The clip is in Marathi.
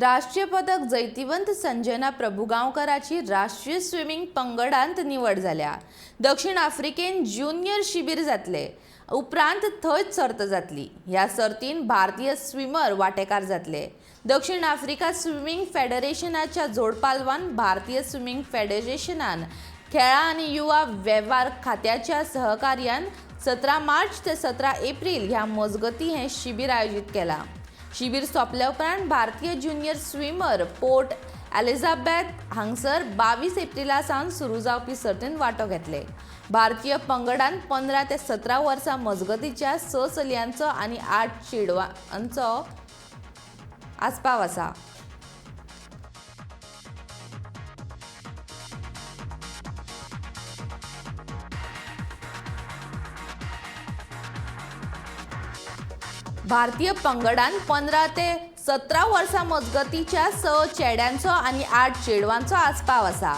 राष्ट्रीय पदक जैतिवंत संजना प्रभुगांवकराची राष्ट्रीय स्विमिंग पंगडांत निवड जाल्या। दक्षिण आफ्रिकेन ज्युनियर शिबीर जातले उपरांत थंयच सर्त जातली। ह्या सर्तीन भारतीय स्विमर वांटेकार जातले। दक्षिण आफ्रिका स्विमिंग फेडरेशनाच्या जोडपालवान भारतीय स्विमिंग फेडरेशनान खेळा आनी युवा वेव्हार खात्याच्या सहकार्यान 17 मार्च ते 17 एप्रिल ह्या मजगती हे शिबीर आयोजित केला। शिबीर सोंपल्या उपरांत भारतीय ज्युनियर स्विमर पोर्ट एलिझाबेथ हांगसर 22 एप्रिला सावन सुरू जावपी सर्तीन वांटो घेतले। भारतीय पंगडान 15 ते 17 वर्सां मजगतीच्या 6 चलयांचो आनी 8 चेडवांचो आस्पाव आसा। भारतीय पंगडान 15 ते 17 वर्सां मजगतीच्या 6 चेड्यांचो आनी 8 चेडवांचो आस्पाव आसा।